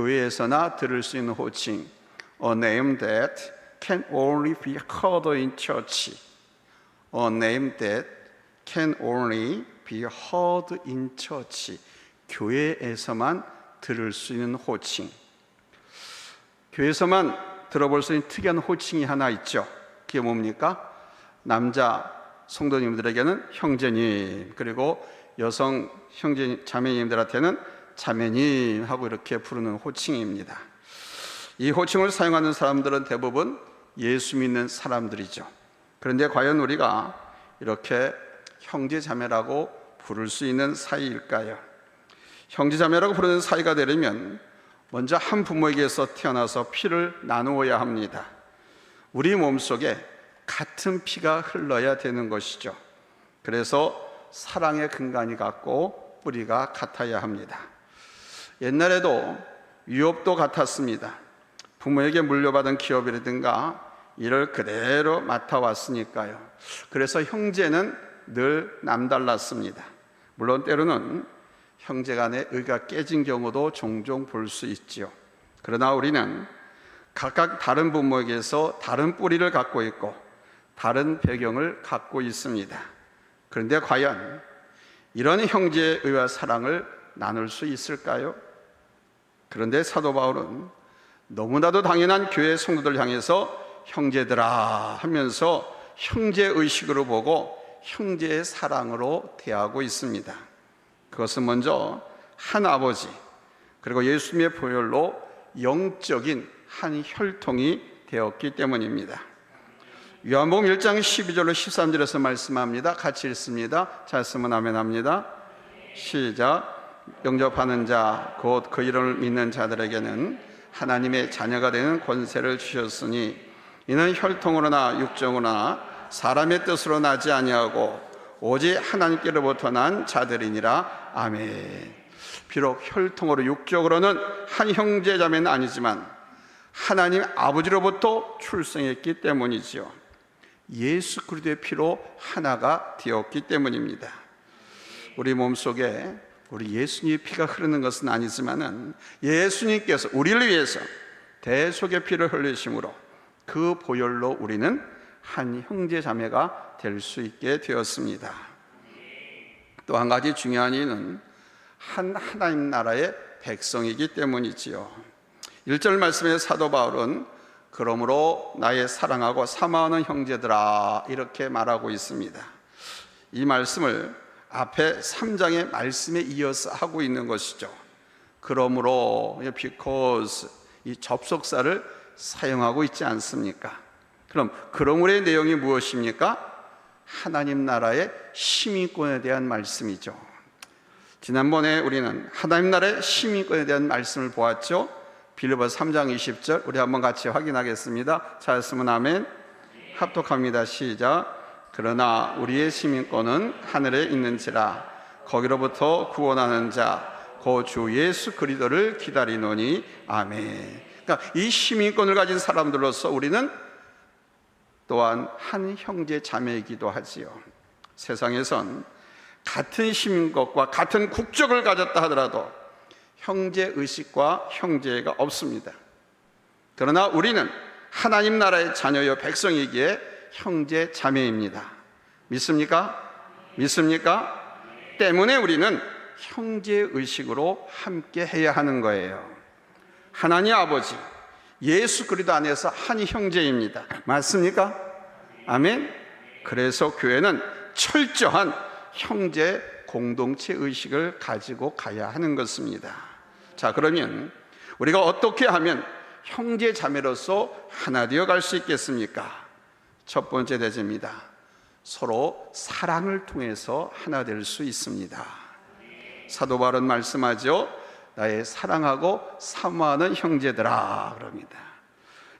교회에서나 들을 수 있는 호칭, a name that can only be heard in church. A name that can only be heard in church. 교회에서만 들을 수 있는 호칭. 교회에서만 들어볼 수 있는 특이한 호칭이 하나 있죠. 그게 뭡니까? 남자 성도님들에게는 형제님, 그리고 여성 형제 자매님들한테는 자매님 하고 이렇게 부르는 호칭입니다. 이 호칭을 사용하는 사람들은 대부분 예수 믿는 사람들이죠. 그런데 과연 우리가 이렇게 형제 자매라고 부를 수 있는 사이일까요? 형제 자매라고 부르는 사이가 되려면 먼저 한 부모에게서 태어나서 피를 나누어야 합니다. 우리 몸속에 같은 피가 흘러야 되는 것이죠. 그래서 사랑의 근간이 같고 뿌리가 같아야 합니다. 옛날에도 유업도 같았습니다. 부모에게 물려받은 기업이라든가 이를 그대로 맡아왔으니까요. 그래서 형제는 늘 남달랐습니다. 물론 때로는 형제 간의 의가 깨진 경우도 종종 볼 수 있지요. 그러나 우리는 각각 다른 부모에게서 다른 뿌리를 갖고 있고 다른 배경을 갖고 있습니다. 그런데 과연 이런 형제의 의와 사랑을 나눌 수 있을까요? 그런데 사도 바울은 너무나도 당연한 교회 성도들 향해서 형제들아 하면서 형제의식으로 보고 형제의 사랑으로 대하고 있습니다. 그것은 먼저 한 아버지, 그리고 예수님의 보혈로 영적인 한 혈통이 되었기 때문입니다. 요한복음 1장 12절로 13절에서 말씀합니다. 같이 읽습니다. 잘 쓰면 아멘 합니다. 시작. 영접하는 자 곧 그 이름을 믿는 자들에게는 하나님의 자녀가 되는 권세를 주셨으니 이는 혈통으로나 육정으로나 사람의 뜻으로 나지 아니하고 오직 하나님께로부터 난 자들이니라. 아멘. 비록 혈통으로 육적으로는 한 형제 자매는 아니지만 하나님 아버지로부터 출생했기 때문이지요. 예수 그리스도의 피로 하나가 되었기 때문입니다. 우리 몸속에 우리 예수님의 피가 흐르는 것은 아니지만은 예수님께서 우리를 위해서 대속의 피를 흘리심으로 그 보혈로 우리는 한 형제 자매가 될 수 있게 되었습니다. 또 한 가지 중요한 이유는 한 하나님 나라의 백성이기 때문이지요. 1절 말씀에 사도 바울은 그러므로 나의 사랑하고 사모하는 형제들아 이렇게 말하고 있습니다. 이 말씀을 앞에 3장의 말씀에 이어서 하고 있는 것이죠. 그러므로, because 이 접속사를 사용하고 있지 않습니까? 그럼 그러므로의 내용이 무엇입니까? 하나님 나라의 시민권에 대한 말씀이죠. 지난번에 우리는 하나님 나라의 시민권에 대한 말씀을 보았죠. 빌립보서 3장 20절 우리 한번 같이 확인하겠습니다. 잘 쓰면 아멘. 합독합니다. 시작. 그러나 우리의 시민권은 하늘에 있는지라 거기로부터 구원하는 자 곧 주 예수 그리스도를 기다리노니. 아멘. 그러니까 이 시민권을 가진 사람들로서 우리는 또한 한 형제 자매이기도 하지요. 세상에선 같은 시민권과 같은 국적을 가졌다 하더라도 형제의식과 형제가 없습니다. 그러나 우리는 하나님 나라의 자녀여 백성이기에 형제 자매입니다. 믿습니까? 믿습니까? 때문에 우리는 형제의식으로 함께 해야 하는 거예요. 하나님 아버지 예수 그리스도 안에서 한 형제입니다. 맞습니까? 아멘. 그래서 교회는 철저한 형제 공동체 의식을 가지고 가야 하는 것입니다. 자, 그러면 우리가 어떻게 하면 형제 자매로서 하나 되어 갈 수 있겠습니까? 첫 번째 대제입니다. 서로 사랑을 통해서 하나 될 수 있습니다. 사도 바울은 말씀하죠. 나의 사랑하고 사모하는 형제들아 그럽니다.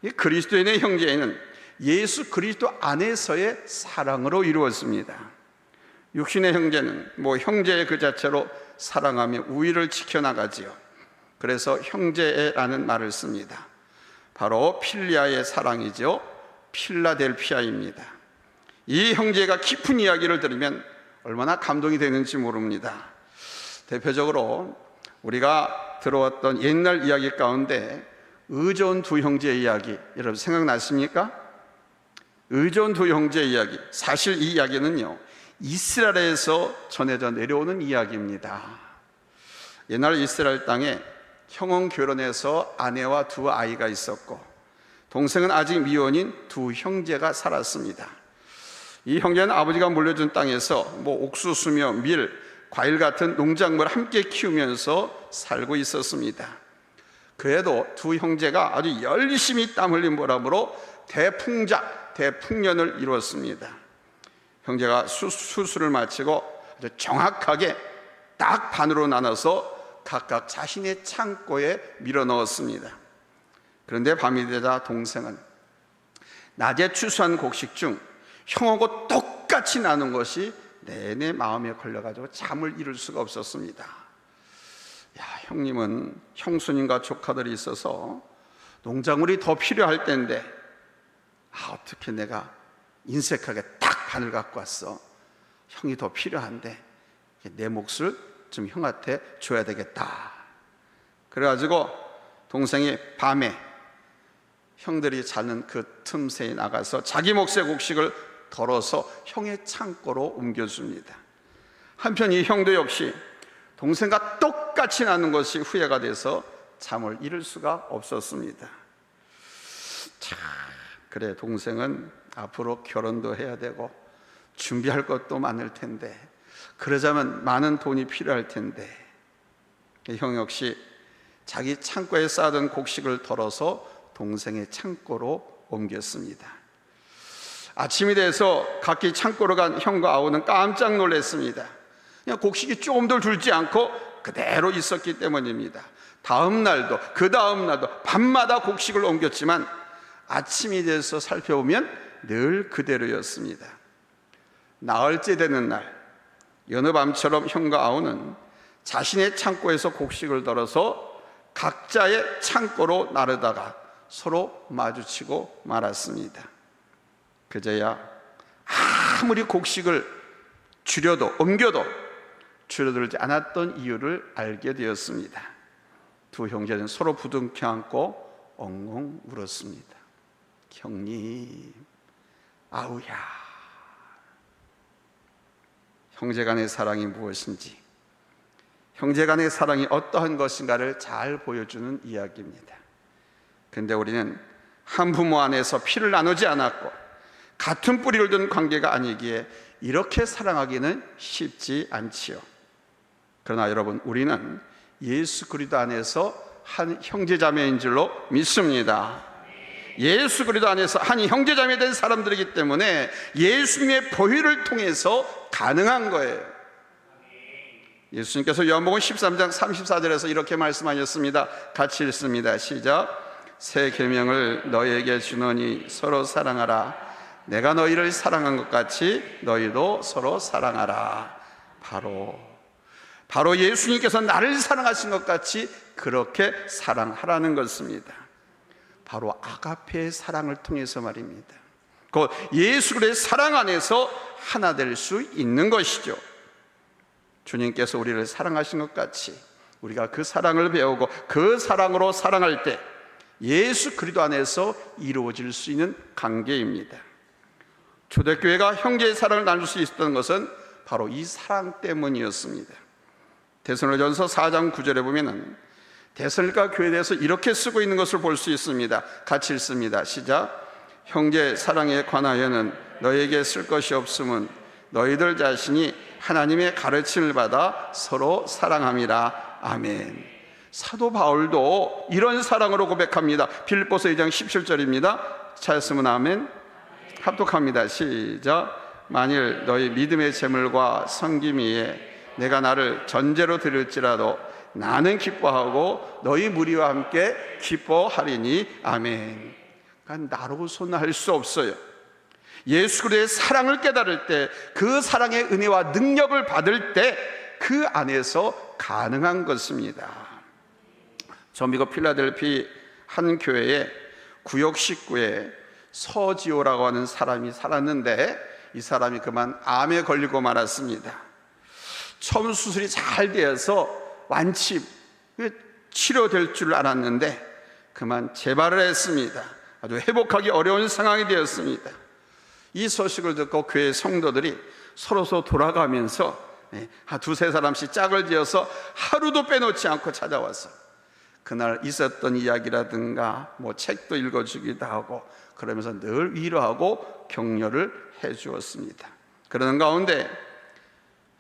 이 그리스도인의 형제는 예수 그리스도 안에서의 사랑으로 이루어집니다. 육신의 형제는 형제 그 자체로 사랑하며 우위를 지켜나가지요. 그래서 형제라는 말을 씁니다. 바로 필리아의 사랑이죠. 필라델피아입니다. 이 형제가 깊은 이야기를 들으면 얼마나 감동이 되는지 모릅니다. 대표적으로 우리가 들어왔던 옛날 이야기 가운데 의존 두 형제의 이야기 여러분 생각나십니까? 의존 두 형제의 이야기, 사실 이 이야기는요 이스라엘에서 전해져 내려오는 이야기입니다. 옛날 이스라엘 땅에 형은 결혼해서 아내와 두 아이가 있었고 동생은 아직 미혼인 두 형제가 살았습니다. 이 형제는 아버지가 물려준 땅에서 옥수수며 밀, 과일 같은 농작물을 함께 키우면서 살고 있었습니다. 그래도 두 형제가 아주 열심히 땀 흘린 보람으로 대풍년을 이루었습니다. 형제가 수술을 마치고 아주 정확하게 딱 반으로 나눠서 각각 자신의 창고에 밀어 넣었습니다. 그런데 밤이 되자 동생은 낮에 추수한 곡식 중 형하고 똑같이 나눈 것이 내내 마음에 걸려가지고 잠을 이룰 수가 없었습니다. 형님은 형수님과 조카들이 있어서 농작물이 더 필요할 텐데 어떻게 내가 인색하게 딱 반을 갖고 왔어. 형이 더 필요한데 내 몫을 좀 형한테 줘야 되겠다. 그래가지고 동생이 밤에 형들이 자는 그 틈새에 나가서 자기 몫의 곡식을 덜어서 형의 창고로 옮겨줍니다. 한편 이 형도 역시 동생과 똑같이 나는 것이 후회가 돼서 잠을 이룰 수가 없었습니다. 그래 동생은 앞으로 결혼도 해야 되고 준비할 것도 많을 텐데 그러자면 많은 돈이 필요할 텐데 형 역시 자기 창고에 쌓아둔 곡식을 덜어서 동생의 창고로 옮겼습니다. 아침이 돼서 각기 창고로 간 형과 아우는 깜짝 놀랐습니다. 그냥 곡식이 조금도 줄지 않고 그대로 있었기 때문입니다. 다음 날도 그 다음 날도 밤마다 곡식을 옮겼지만 아침이 돼서 살펴보면 늘 그대로였습니다. 나흘째 되는 날 여느 밤처럼 형과 아우는 자신의 창고에서 곡식을 덜어서 각자의 창고로 나르다가 서로 마주치고 말았습니다. 그제야 아무리 곡식을 줄여도 옮겨도 줄어들지 않았던 이유를 알게 되었습니다. 두 형제는 서로 부둥켜 안고 엉엉 울었습니다. 형님, 아우야. 형제간의 사랑이 무엇인지, 형제간의 사랑이 어떠한 것인가를 잘 보여주는 이야기입니다. 근데 우리는 한 부모 안에서 피를 나누지 않았고 같은 뿌리를 둔 관계가 아니기에 이렇게 사랑하기는 쉽지 않지요. 그러나 여러분, 우리는 예수 그리스도 안에서 한 형제자매인 줄로 믿습니다. 예수 그리스도 안에서 한 형제자매 된 사람들이기 때문에 예수님의 보혈을 통해서 가능한 거예요. 예수님께서 요한복음 13장 34절에서 이렇게 말씀하셨습니다. 같이 읽습니다. 시작. 새 계명을 너희에게 주노니 서로 사랑하라. 내가 너희를 사랑한 것 같이 너희도 서로 사랑하라. 바로 예수님께서 나를 사랑하신 것 같이 그렇게 사랑하라는 것입니다. 바로 아가페의 사랑을 통해서 말입니다. 그 예수 그리스도의 사랑 안에서 하나 될 수 있는 것이죠. 주님께서 우리를 사랑하신 것 같이 우리가 그 사랑을 배우고 그 사랑으로 사랑할 때 예수 그리스도 안에서 이루어질 수 있는 관계입니다. 초대교회가 형제의 사랑을 나눌 수 있었던 것은 바로 이 사랑 때문이었습니다. 데살로니가전서 4장 9절에 보면은 데살로니가 교회에 대해서 이렇게 쓰고 있는 것을 볼 수 있습니다. 같이 읽습니다. 시작. 형제 사랑에 관하여는 너에게 쓸 것이 없음은 너희들 자신이 하나님의 가르침을 받아 서로 사랑함이라. 아멘. 사도 바울도 이런 사랑으로 고백합니다. 빌립보서 2장 17절입니다. 찾았으면 아멘. 합독합니다. 시작. 만일 너희 믿음의 재물과 섬김 위에 내가 나를 전제로 드릴지라도 나는 기뻐하고 너희 무리와 함께 기뻐하리니. 아멘. 그러니까 나로서는 할 수 없어요. 예수 그리스도의 사랑을 깨달을 때, 그 사랑의 은혜와 능력을 받을 때 그 안에서 가능한 것입니다. 저 미국 필라델피 한 교회에 구역 19에 서지호라고 하는 사람이 살았는데 이 사람이 그만 암에 걸리고 말았습니다. 처음 수술이 잘 되어서 완치 치료될 줄 알았는데 그만 재발을 했습니다. 아주 회복하기 어려운 상황이 되었습니다. 이 소식을 듣고 교회 성도들이 서로 돌아가면서 두세 사람씩 짝을 지어서 하루도 빼놓지 않고 찾아와서 그날 있었던 이야기라든가 책도 읽어주기도 하고 그러면서 늘 위로하고 격려를 해주었습니다. 그러는 가운데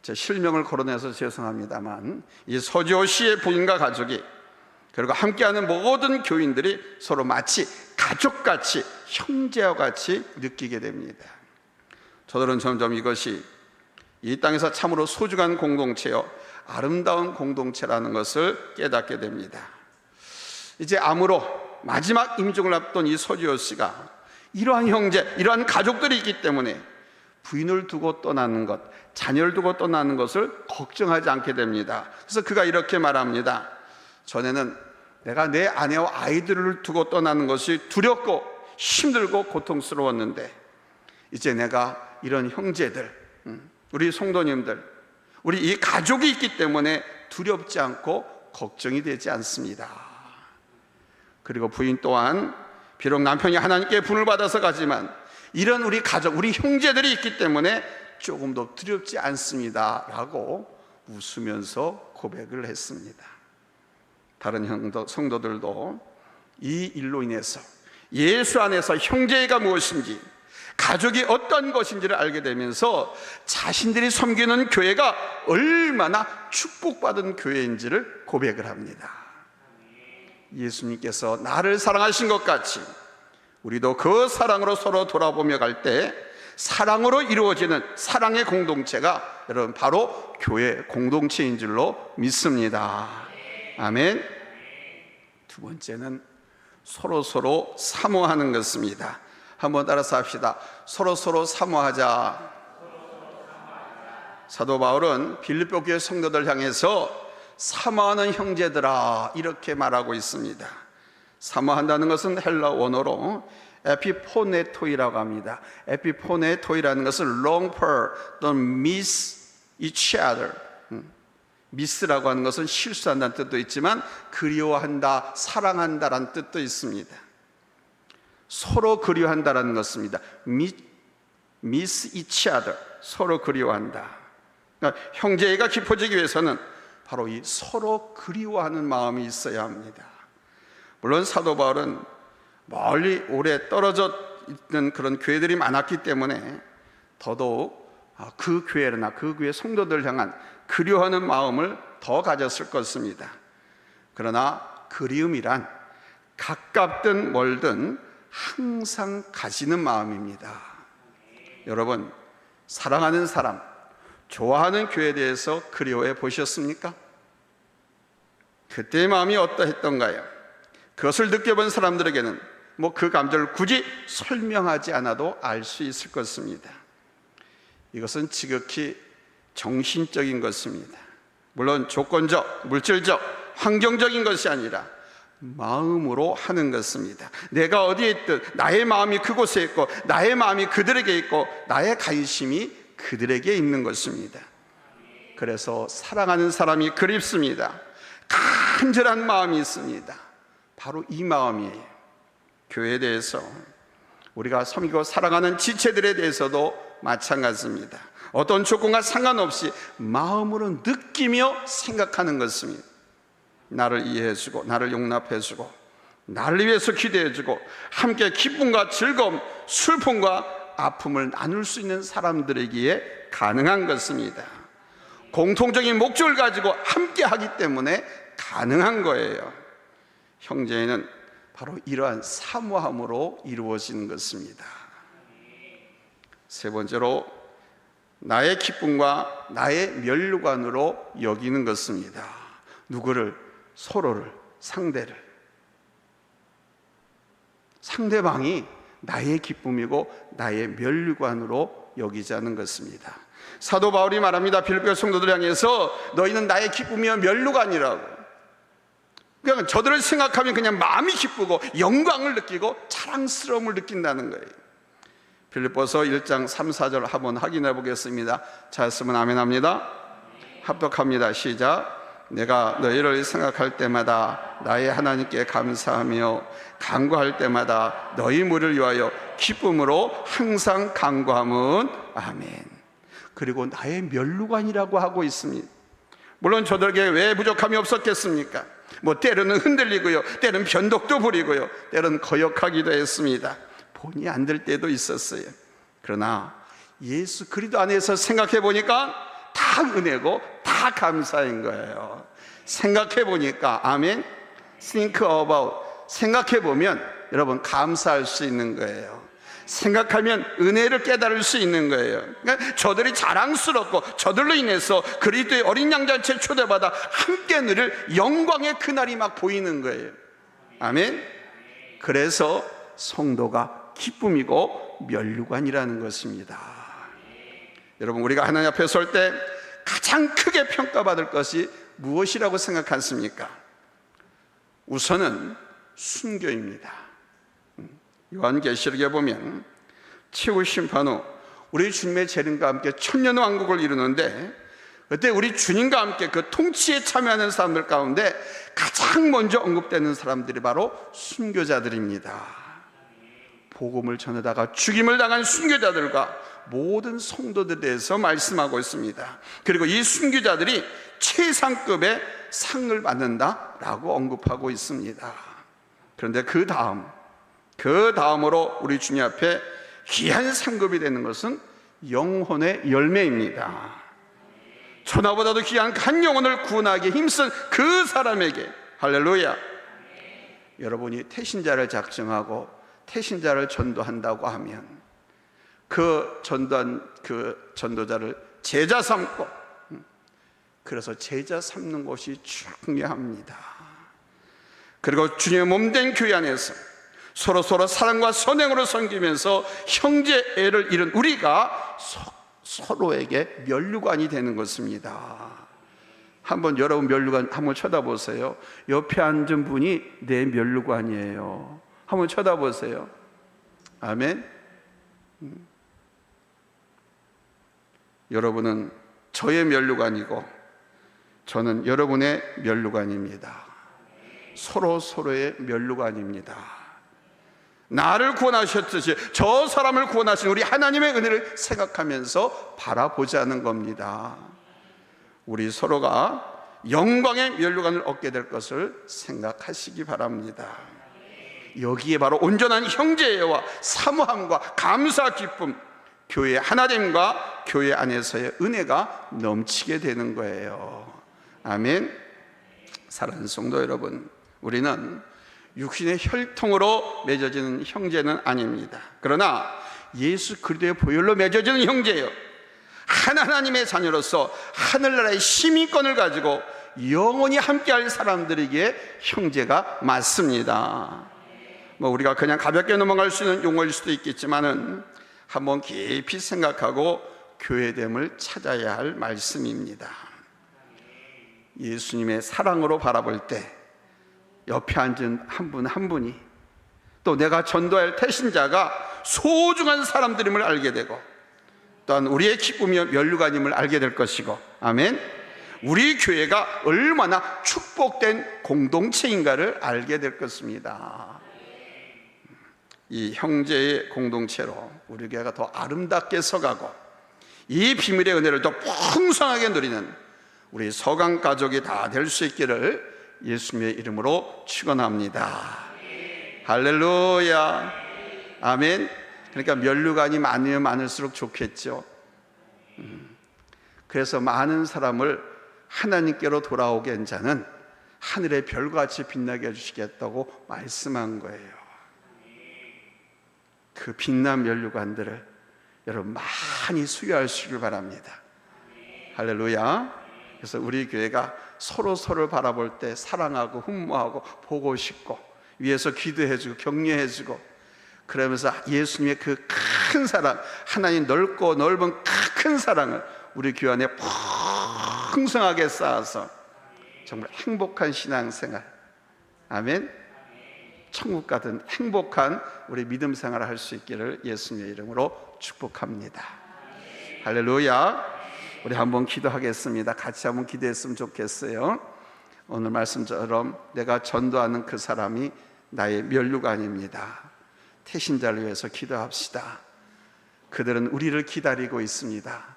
제 실명을 거론해서 죄송합니다만 이 서지호 씨의 부인과 가족이 그리고 함께하는 모든 교인들이 서로 마치 가족같이 형제와 같이 느끼게 됩니다. 저들은 점점 이것이 이 땅에서 참으로 소중한 공동체요 아름다운 공동체라는 것을 깨닫게 됩니다. 이제 암으로 마지막 임종을 앞둔 이 서지호 씨가 이러한 형제, 이러한 가족들이 있기 때문에 부인을 두고 떠나는 것, 자녀를 두고 떠나는 것을 걱정하지 않게 됩니다. 그래서 그가 이렇게 말합니다. 전에는 내가 내 아내와 아이들을 두고 떠나는 것이 두렵고 힘들고 고통스러웠는데 이제 내가 이런 형제들, 우리 성도님들, 우리 이 가족이 있기 때문에 두렵지 않고 걱정이 되지 않습니다. 그리고 부인 또한 비록 남편이 하나님께 분을 받아서 가지만 이런 우리 가족, 우리 형제들이 있기 때문에 조금 더 두렵지 않습니다 라고 웃으면서 고백을 했습니다. 다른 성도들도 이 일로 인해서 예수 안에서 형제가 무엇인지, 가족이 어떤 것인지를 알게 되면서 자신들이 섬기는 교회가 얼마나 축복받은 교회인지를 고백을 합니다. 예수님께서 나를 사랑하신 것 같이 우리도 그 사랑으로 서로 돌아보며 갈 때 사랑으로 이루어지는 사랑의 공동체가 여러분 바로 교회 공동체인 줄로 믿습니다. 아멘. 두 번째는 서로 사모하는 것입니다. 한번 따라서 합시다. 서로 사모하자. 사도 바울은 빌립보 교회 성도들 향해서 사모하는 형제들아 이렇게 말하고 있습니다. 사모한다는 것은 헬라 원어로 에피포네토이라고 합니다. 에피포네토이라는 것은 long for 또는 miss each other. 미스라고 하는 것은 실수한다는 뜻도 있지만 그리워한다, 사랑한다라는 뜻도 있습니다. 서로 그리워한다라는 것입니다. miss each other, 서로 그리워한다. 그러니까 형제가 깊어지기 위해서는 바로 이 서로 그리워하는 마음이 있어야 합니다. 물론 사도 바울은 멀리 오래 떨어져 있는 그런 교회들이 많았기 때문에 더더욱 그 교회나 그 교회 성도들 향한 그리워하는 마음을 더 가졌을 것입니다. 그러나 그리움이란 가깝든 멀든 항상 가지는 마음입니다. 여러분, 사랑하는 사람, 좋아하는 교회에 대해서 그리워해 보셨습니까? 그때의 마음이 어떠했던가요? 그것을 느껴본 사람들에게는 그 감정을 굳이 설명하지 않아도 알 수 있을 것입니다. 이것은 지극히 정신적인 것입니다. 물론 조건적, 물질적, 환경적인 것이 아니라 마음으로 하는 것입니다. 내가 어디에 있든 나의 마음이 그곳에 있고 나의 마음이 그들에게 있고 나의 관심이 그들에게 있는 것입니다. 그래서 사랑하는 사람이 그립습니다. 간절한 마음이 있습니다. 바로 이 마음이에요. 교회에 대해서 우리가 섬기고 사랑하는 지체들에 대해서도 마찬가지입니다. 어떤 조건과 상관없이 마음으로 느끼며 생각하는 것입니다. 나를 이해해주고 나를 용납해주고 나를 위해서 기도해주고 함께 기쁨과 즐거움, 슬픔과 아픔을 나눌 수 있는 사람들에게 가능한 것입니다. 공통적인 목적을 가지고 함께 하기 때문에 가능한 거예요. 형제는 바로 이러한 사모함으로 이루어지는 것입니다. 세 번째로 나의 기쁨과 나의 면류관으로 여기는 것입니다. 누구를? 서로를, 상대방이 나의 기쁨이고 나의 면류관으로 여기자는 것입니다. 사도 바울이 말합니다. 빌립보 성도들 향해서 너희는 나의 기쁨이요 면류관이라고. 그냥 저들을 생각하면 그냥 마음이 기쁘고 영광을 느끼고 자랑스러움을 느낀다는 거예요. 빌립보서 1장 3, 4절 한번 확인해 보겠습니다. 잘 쓰면 아멘 합니다. 합독합니다. 시작. 내가 너희를 생각할 때마다 나의 하나님께 감사하며 간구할 때마다 너희 무리를 위하여 기쁨으로 항상 간구함은 아멘. 그리고 나의 면류관이라고 하고 있습니다. 물론 저들에게 왜 부족함이 없었겠습니까? 때로는 흔들리고요, 때로는 변덕도 부리고요, 때로는 거역하기도 했습니다. 본의 안 될 때도 있었어요. 그러나 예수 그리스도 안에서 생각해 보니까 다 은혜고 다 감사인 거예요. 생각해 보니까, 아멘. Think about, 생각해 보면 여러분 감사할 수 있는 거예요. 생각하면 은혜를 깨달을 수 있는 거예요. 그러니까 저들이 자랑스럽고 저들로 인해서 그리스도의 어린 양잔치에 초대받아 함께 누릴 영광의 그날이 막 보이는 거예요. 아멘. 그래서 성도가 기쁨이고 면류관이라는 것입니다. 여러분, 우리가 하나님 앞에 설 때 가장 크게 평가받을 것이 무엇이라고 생각하십니까? 우선은 순교입니다. 요한계시록에 보면 최후 심판 후 우리 주님의 재림과 함께 천년왕국을 이루는데, 그때 우리 주님과 함께 그 통치에 참여하는 사람들 가운데 가장 먼저 언급되는 사람들이 바로 순교자들입니다. 복음을 전하다가 죽임을 당한 순교자들과 모든 성도들에 대해서 말씀하고 있습니다. 그리고 이 순교자들이 최상급의 상을 받는다라고 언급하고 있습니다. 그런데 그 다음으로 우리 주님 앞에 귀한 상급이 되는 것은 영혼의 열매입니다. 천하보다도 귀한 한 영혼을 구원하기에 힘쓴 그 사람에게, 할렐루야, 여러분이 태신자를 작정하고 태신자를 전도한다고 하면 그 전도한 그 전도자를 제자 삼고, 그래서 제자 삼는 것이 중요합니다. 그리고 주님의 몸된 교회 안에서 서로 사랑과 선행으로 섬기면서 형제애를 이룬 우리가 서로에게 면류관이 되는 것입니다. 한번 여러분 면류관 한번 쳐다보세요. 옆에 앉은 분이 내 면류관이에요. 한번 쳐다보세요. 아멘. 여러분은 저의 면류관이고 저는 여러분의 면류관입니다. 서로의 면류관입니다. 나를 구원하셨듯이 저 사람을 구원하신 우리 하나님의 은혜를 생각하면서 바라보자는 겁니다. 우리 서로가 영광의 면류관을 얻게 될 것을 생각하시기 바랍니다. 여기에 바로 온전한 형제애와 사모함과 감사 기쁨, 교회 하나됨과 교회 안에서의 은혜가 넘치게 되는 거예요. 아멘. 사랑하는 성도 여러분, 우리는 육신의 혈통으로 맺어지는 형제는 아닙니다. 그러나 예수 그리스도의 보혈로 맺어지는 형제예요. 하나님의 자녀로서 하늘나라의 시민권을 가지고 영원히 함께할 사람들에게 형제가 맞습니다. 우리가 그냥 가볍게 넘어갈 수 있는 용어일 수도 있겠지만은 한번 깊이 생각하고 교회됨을 찾아야 할 말씀입니다. 예수님의 사랑으로 바라볼 때 옆에 앉은 한 분 한 분이 또 내가 전도할 태신자가 소중한 사람들임을 알게 되고, 또한 우리의 기쁨이 면류관임을 알게 될 것이고, 아멘. 우리 교회가 얼마나 축복된 공동체인가를 알게 될 것입니다. 이 형제의 공동체로 우리 교회가 더 아름답게 서가고 이 비밀의 은혜를 더 풍성하게 누리는 우리 서강 가족이 다 될 수 있기를 예수님의 이름으로 축원합니다. 할렐루야. 아멘. 그러니까 면류관이 많으면 많을수록 좋겠죠. 그래서 많은 사람을 하나님께로 돌아오게 한 자는 하늘의 별같이 빛나게 해주시겠다고 말씀한 거예요. 그 빛난 면류관들을 여러분 많이 수여하시길 바랍니다. 할렐루야. 그래서 우리 교회가 서로를 바라볼 때 사랑하고 흠모하고 보고 싶고 위에서 기도해주고 격려해주고, 그러면서 예수님의 그 큰 사랑, 하나님 넓고 넓은 큰 사랑을 우리 교회 안에 풍성하게 쌓아서 정말 행복한 신앙생활, 아멘, 천국 가든 행복한 우리 믿음 생활을 할 수 있기를 예수님의 이름으로 축복합니다. 할렐루야. 우리 한번 기도하겠습니다. 같이 한번 기도했으면 좋겠어요. 오늘 말씀처럼 내가 전도하는 그 사람이 나의 면류관입니다. 태신자를 위해서 기도합시다. 그들은 우리를 기다리고 있습니다.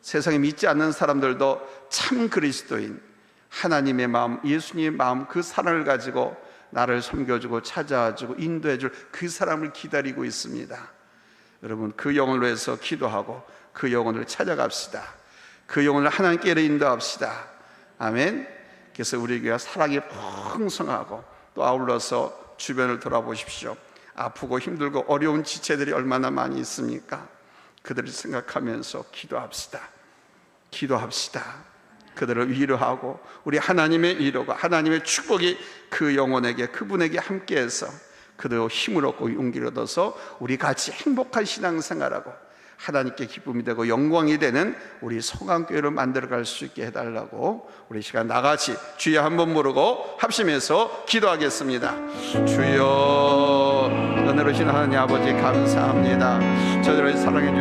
세상에 믿지 않는 사람들도 참 그리스도인, 하나님의 마음, 예수님의 마음, 그 사랑을 가지고 나를 섬겨주고 찾아와주고 인도해줄 그 사람을 기다리고 있습니다. 여러분, 그 영혼을 위해서 기도하고 그 영혼을 찾아갑시다. 그 영혼을 하나님께로 인도합시다. 아멘. 그래서 우리 교회가 사랑이 풍성하고, 또 아울러서 주변을 돌아보십시오. 아프고 힘들고 어려운 지체들이 얼마나 많이 있습니까? 그들을 생각하면서 기도합시다. 기도합시다. 그들을 위로하고 우리 하나님의 위로가, 하나님의 축복이 그 영혼에게, 그분에게 함께해서 그들 힘을 얻고 용기를 얻어서 우리 같이 행복한 신앙생활하고 하나님께 기쁨이 되고 영광이 되는 우리 성안교회를 만들어갈 수 있게 해달라고 우리 시간 나같이 주여 한번 부르고 합심해서 기도하겠습니다. 주여, 은혜로우신 하나님 아버지 감사합니다. 저희를 사랑해 주시